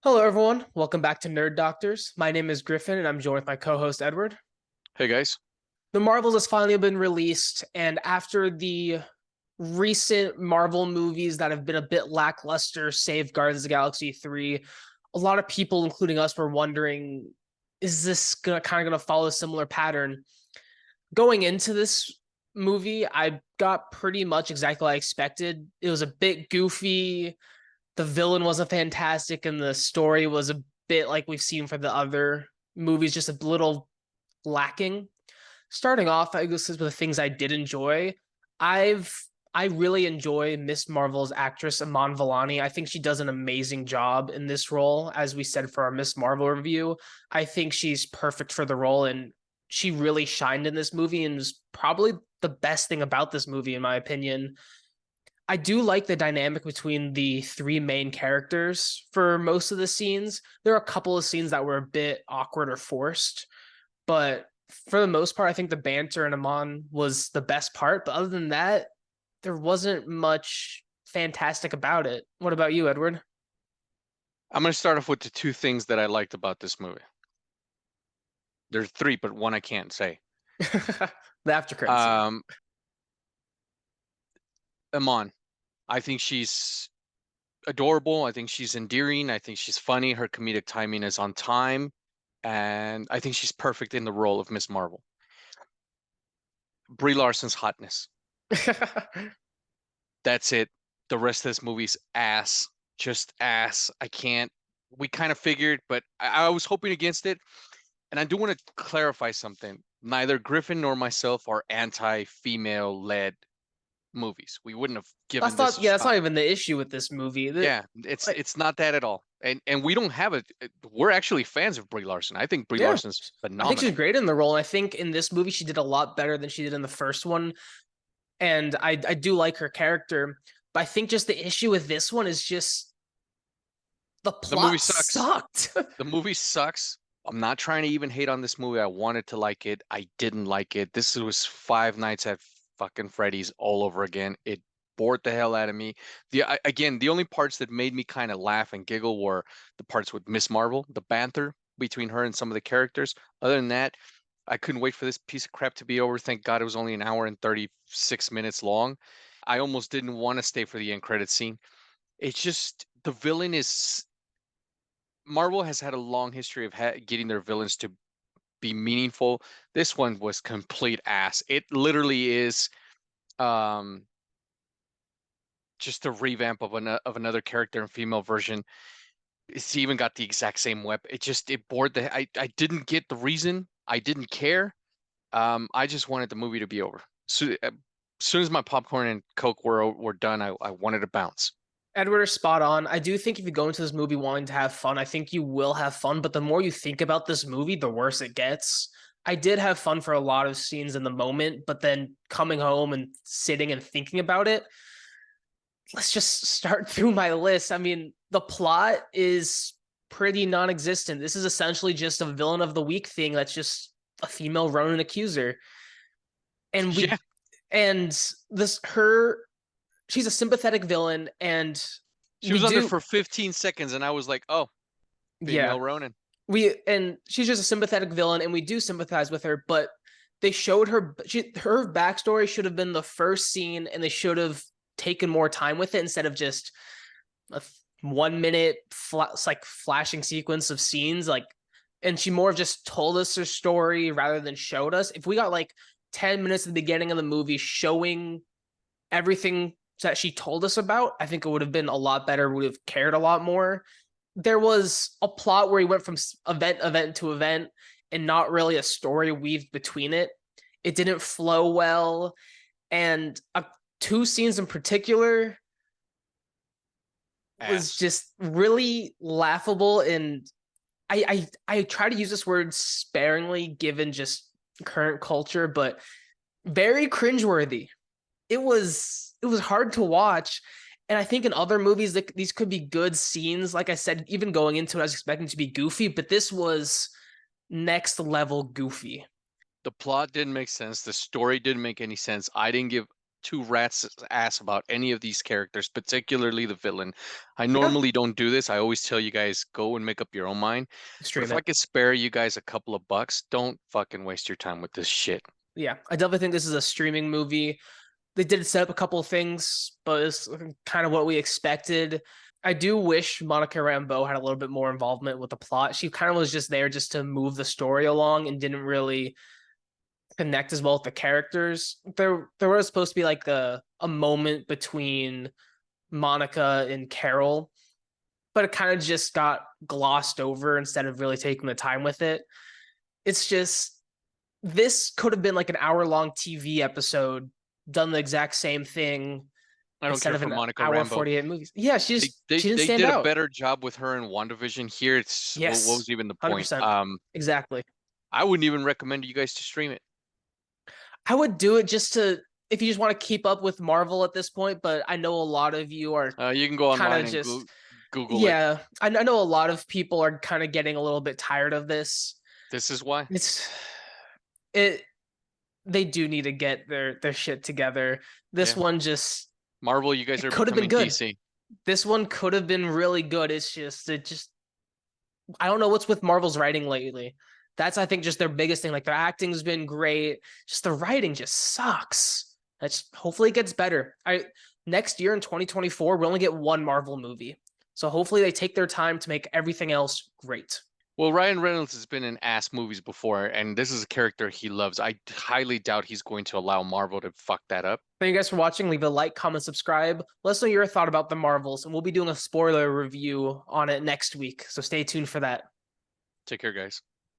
Hello, everyone. Welcome back to Nerd Doctors. My name is Griffin, and I'm joined with my co-host Edward. Hey guys. The Marvels has finally been released, and after the recent Marvel movies that have been a bit lackluster, save Guardians of the Galaxy 3, a lot of people, including us, were wondering, is this gonna follow a similar pattern? Going into this movie, I got pretty much exactly what I expected. It was a bit goofy. The villain wasn't fantastic, and the story was a bit like we've seen for the other movies, just a little lacking. Starting off, I guess with the things I did enjoy. I've I really enjoy Miss Marvel's actress Iman Vellani. I think she does an amazing job in this role. As we said for our Miss Marvel review, I think she's perfect for the role, and she really shined in this movie and was probably the best thing about this movie, in my opinion. I do like the dynamic between the three main characters for most of the scenes. There are a couple of scenes that were a bit awkward or forced, but for the most part, I think the banter in Amon was the best part. But other than that, there wasn't much fantastic about it. What about you, Edward? I'm going to start off with the two things that I liked about this movie. There's three, but one I can't say. The after credit scene. Um, Iman, I think she's adorable. I think she's endearing. I think she's funny. Her comedic timing is on time. And I think she's perfect in the role of Miss Marvel. Brie Larson's hotness. That's it. The rest of this movie's ass. Just ass. I can't. We kind of figured, but I was hoping against it. And I do want to clarify something. Neither Griffin nor myself are anti-female led movies. We wouldn't have That's given this not. a Yeah, that's shot. not even the issue with this movie. Yeah, Like, it's not that at all. And we don't have it. We're actually fans of Brie Larson. I think Brie yeah, Larson's I think she's phenomenal. great in the role. I think in this movie she did a lot better than she did in the first one, and I do like her character. But I think just the issue with this one is just the The movie plot sucks. sucked. The movie sucks. I'm not trying to even hate on this movie. I wanted to like it. I didn't like it. This was Five Nights at fucking Freddy's all over again. It bored the hell out of me. Again, the only parts that made me kind of laugh and giggle were the parts with Miss Marvel, the banter between her and some of the characters. Other than that, I couldn't wait for this piece of crap to be over. Thank God it was only an hour and 36 minutes long. I almost didn't want to stay for the end credit scene. It's just the villain is Marvel has had a long history of getting their villains to be meaningful. This one was complete ass. It literally is um, just a revamp of another character and female version. It's even got the exact same weapon. It bored the. I didn't get the reason. I didn't care. I just wanted the movie to be over. So as soon as my popcorn and Coke were done, I wanted to bounce. Edward is spot on. I do think if you go into this movie wanting to have fun, I think you will have fun. But the more you think about this movie, the worse it gets. I did have fun for a lot of scenes in the moment, but then coming home and sitting and thinking about it, let's just start through my list. I mean, the plot is pretty non-existent. This is essentially just a villain of the week thing that's just a female Ronin accuser. And Yeah, we and this her she's a sympathetic villain, and she we was on there do for 15 seconds, and I was like, oh, yeah. female Ronin. And she's just a sympathetic villain, and we do sympathize with her, but they showed her backstory should have been the first scene, and they should have taken more time with it instead of just a 1 minute like flashing sequence of scenes. Like, and she more just told us her story rather than showed us. If we got like 10 minutes at the beginning of the movie showing everything that she told us about, I think it would have been a lot better. We would have cared a lot more. There was a plot where he went from event to event and not really a story weaved between it. It didn't flow well. And two scenes in particular was Ass. just really laughable. And I try to use this word sparingly given just current culture, but very cringeworthy. It was hard to watch. And I think in other movies, these could be good scenes. Like I said, even going into it, I was expecting to be goofy, but this was next level goofy. The plot didn't make sense. The story didn't make any sense. I didn't give two rats ass about any of these characters, particularly the villain. I Yeah, normally don't do this. I always tell you guys go and make up your own mind. But stream if I it. could spare you guys a couple of bucks, don't fucking waste your time with this shit. Yeah, I definitely think this is a streaming movie. They did set up a couple of things, but it's kind of what we expected. I do wish Monica Rambeau had a little bit more involvement with the plot. She kind of was just there just to move the story along and didn't really connect as well with the characters. There was supposed to be like a moment between Monica and Carol, but it kind of just got glossed over instead of really taking the time with it. It's just this could have been like an hour-long TV episode, done the exact same thing I don't instead care of for an Monica hour Rambeau. 48 movies. Yeah, They, they she didn't they stand did a out. better job with her in WandaVision. Here, it's what Yes, was even the point? 100%. Exactly. I wouldn't even recommend you guys to stream it. I would do it just to if you just want to keep up with Marvel at this point, but I know a lot of you are You can go kind online of and just Google it. yeah, I know a lot of people are kind of getting a little bit tired of this. This is why. It's it they do need to get their shit together. This Yeah, one just Marvel, you guys it are could have been becoming good. DC. This one could have been really good. It just I don't know what's with Marvel's writing lately. That's I think just their biggest thing. Like their acting's been great. Just the writing just sucks. That's hopefully it gets better. I next year in 2024, we only get one Marvel movie. So hopefully they take their time to make everything else great. Well, Ryan Reynolds has been in ass movies before, and this is a character he loves. I highly doubt he's going to allow Marvel to fuck that up. Thank you guys for watching. Leave a like, comment, subscribe. Let us know your thought about the Marvels, and we'll be doing a spoiler review on it next week. So stay tuned for that. Take care, guys.